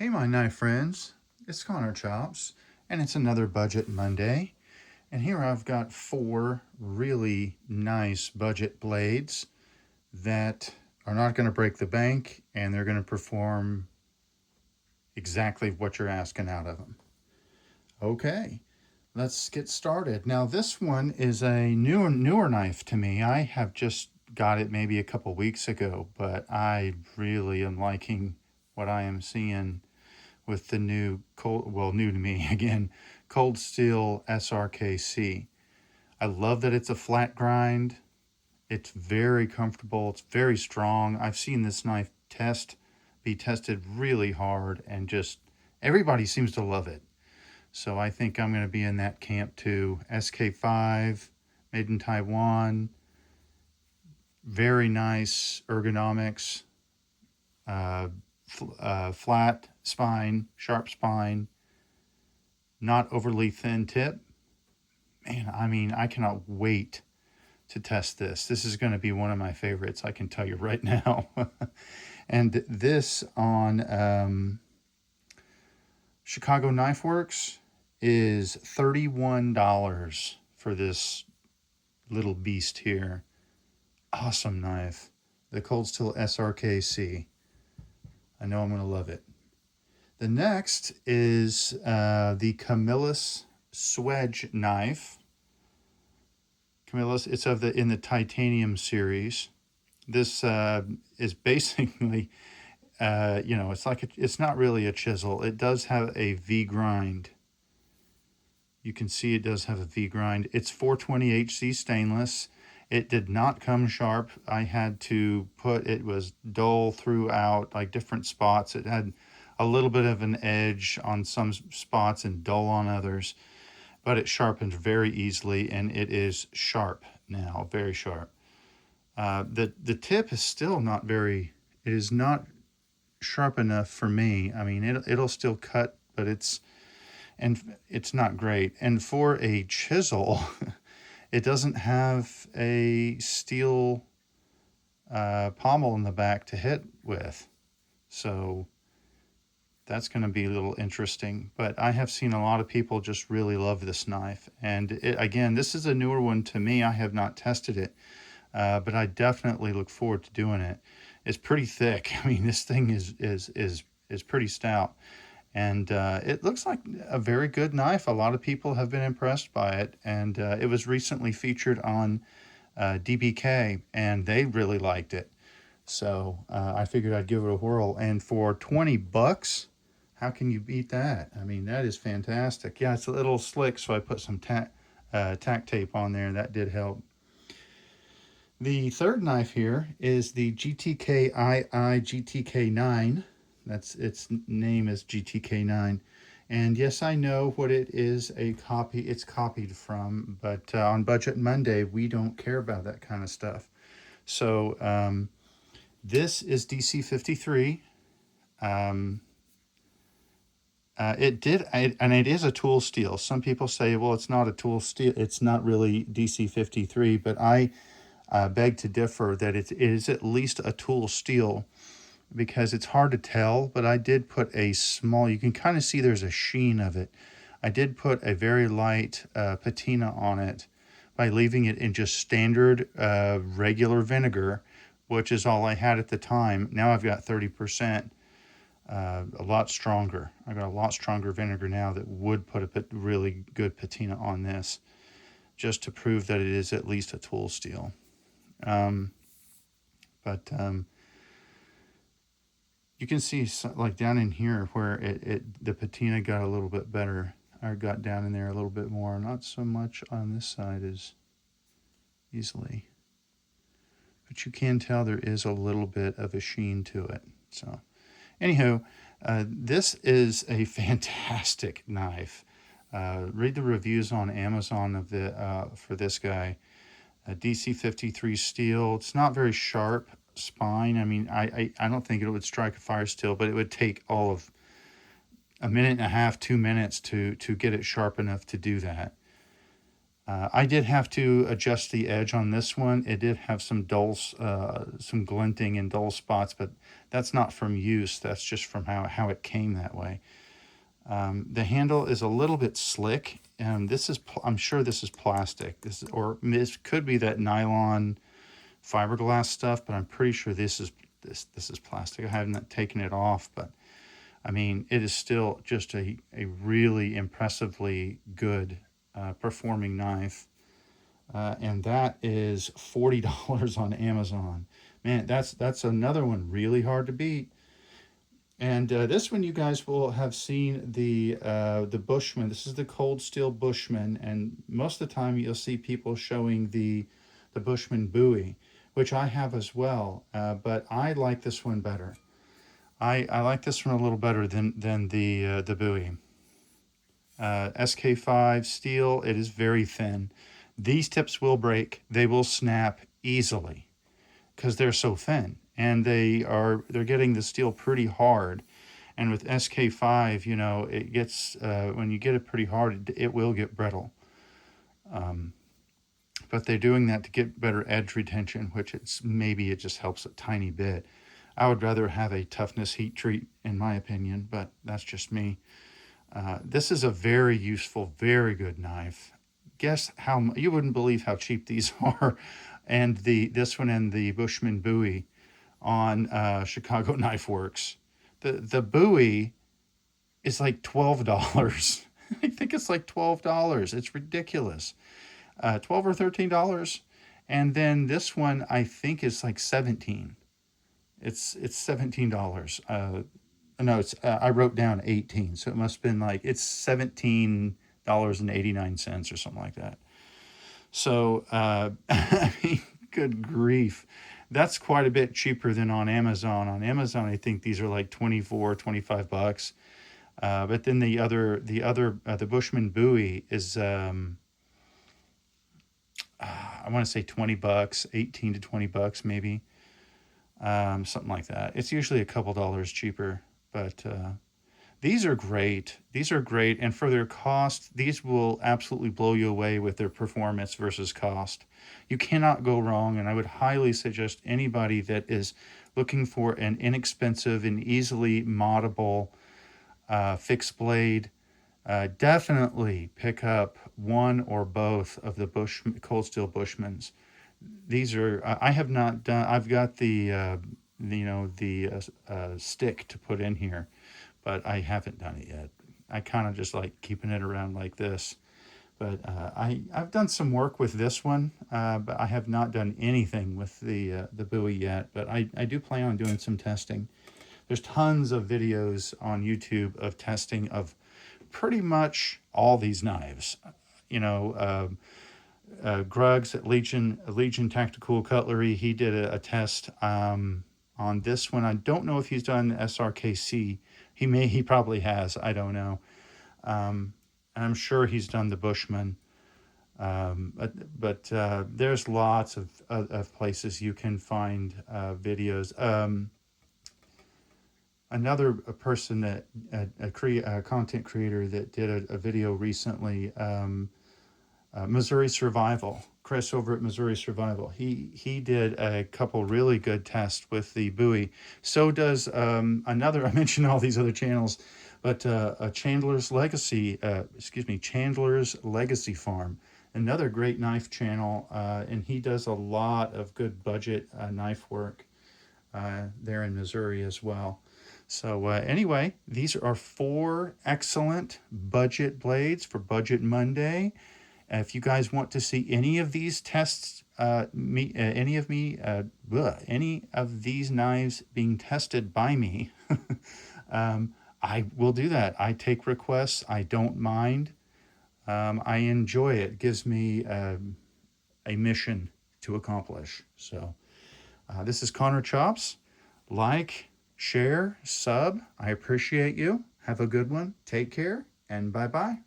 Hey my knife friends, it's Connor Chops, and it's another Budget Monday. And here I've got 4 really nice budget blades that are not going to break the bank, and they're going to perform exactly what you're asking out of them. Okay, let's get started. Now this one is a newer knife to me. I have just got it maybe a couple weeks ago, but I really am liking what I am seeing with the new new to me again, Cold Steel SRK-C. I love that it's a flat grind. It's very comfortable. It's very strong. I've seen this knife be tested really hard, and just everybody seems to love it. So I think I'm going to be in that camp too. SK5, made in Taiwan. Very nice ergonomics. Flat spine, sharp spine, not overly thin tip. Man, I mean, I cannot wait to test this. This is going to be one of my favorites, I can tell you right now. And this on Chicago Knife Works is $31 for this little beast here. Awesome knife. The Cold Steel SRK-C. I know I'm going to love it. The next is the Camilus Swedge knife. Camillus, it's in the titanium series. This is basically, it's not really a chisel. It does have a V grind. You can see it does have a V grind. It's 420 HC stainless. It did not come sharp. I had to it was dull throughout, like different spots. It had a little bit of an edge on some spots and dull on others, but it sharpened very easily, and it is sharp now, very sharp. The tip is still not it is not sharp enough for me. I mean, it'll still cut, but it's not great. And for a chisel, it doesn't have a steel pommel in the back to hit with. So that's going to be a little interesting. But I have seen a lot of people just really love this knife. And again, this is a newer one to me. I have not tested it, but I definitely look forward to doing it. It's pretty thick. I mean, this thing is pretty stout. And it looks like a very good knife. A lot of people have been impressed by it. And it was recently featured on DBK, and they really liked it. So I figured I'd give it a whirl. And for 20 bucks, how can you beat that? I mean, that is fantastic. Yeah, it's a little slick, so I put some tack tape on there, and that did help. The third knife here is the GTKii GTK9. That's its name is GTK9. And yes, I know what it is it's copied from, but on Budget Monday, we don't care about that kind of stuff. So this is DC53. And it is a tool steel. Some people say, well, it's not a tool steel. It's not really DC53, but I beg to differ that it is at least a tool steel, because it's hard to tell, but I did put a small, you can kind of see there's a sheen of it. I did put a very light patina on it by leaving it in just standard regular vinegar, which is all I had at the time. Now I've got 30%, a lot stronger. I've got a lot stronger vinegar now that would put a really good patina on this, just to prove that it is at least a tool steel. You can see, like down in here where the patina got a little bit better. I got down in there a little bit more, not so much on this side as easily. But you can tell there is a little bit of a sheen to it. So, anywho, this is a fantastic knife. Read the reviews on Amazon of for this guy. DC53 steel. It's not very sharp spine. I mean, I don't think it would strike a fire steel, but it would take all of a minute and a half, 2 minutes to get it sharp enough to do that. I did have to adjust the edge on this one. It did have some some glinting and dull spots, but that's not from use. That's just from how it came that way. The handle is a little bit slick, and I'm sure this is plastic. Or this could be that nylon fiberglass stuff, but I'm pretty sure this is plastic. I haven't taken it off, but I mean, it is still just a really impressively good performing knife. And that is $40 on Amazon. Man, that's another one really hard to beat. And this one you guys will have seen the Bushman. This is the cold steel Bushman, and most of the time you'll see people showing the Bushman Bowie, which I have as well. But I like this one better. I like this one a little better than the Bowie. SK5 steel, it is very thin. These tips will break. They will snap easily because they're so thin, and they're getting the steel pretty hard. And with SK5, you know, it gets when you get it pretty hard, it will get brittle. But they're doing that to get better edge retention, which maybe it just helps a tiny bit. I would rather have a toughness heat treat, in my opinion, but that's just me. This is a very useful, very good knife. Guess how you wouldn't believe how cheap these are, and this one and the Bushman Bowie on Chicago Knife Works. The Bowie is like $12. I think it's like $12. It's ridiculous. $12 or $13, and then this one I think is like $17. It's $17. No, it's I wrote down 18, so it must have been like it's $17.89 or something like that. So I mean, good grief, that's quite a bit cheaper than on Amazon. On Amazon, I think these are like 24, 25 bucks. But then the Bushman Bowie is I want to say 20 bucks, 18 to 20 bucks maybe. Something like that. It's usually a couple dollars cheaper, but these are great. These are great, and for their cost, these will absolutely blow you away with their performance versus cost. You cannot go wrong, and I would highly suggest anybody that is looking for an inexpensive and easily moddable fixed blade, definitely pick up one or both of the cold steel Bushmans. These are I have not done. I've got the stick to put in here, but I haven't done it yet. I kind of just like keeping it around like this. But I've done some work with this one, but I have not done anything with the Bowie yet. But I do plan on doing some testing. There's tons of videos on YouTube of testing of pretty much all these knives. You know, Gruggs at Legion Tactical Cutlery, he did a test on this one. I don't know if he's done SRK-C. He probably has. I don't know. I'm sure he's done the Bushman. But there's lots of places you can find videos. Another person that a content creator that did a video recently, Missouri Survival, Chris over at Missouri Survival. He did a couple really good tests with the Bowie. So does another. I mentioned all these other channels, but Chandler's Legacy Farm, another great knife channel, and he does a lot of good budget knife work there in Missouri as well. So anyway, these are 4 excellent budget blades for Budget Monday. If you guys want to see any of these tests, any of these knives being tested by me, I will do that. I take requests. I don't mind. I enjoy it. It gives me a mission to accomplish. So this is Connor Chops. Like, share, sub. I appreciate you. Have a good one. Take care, and bye-bye.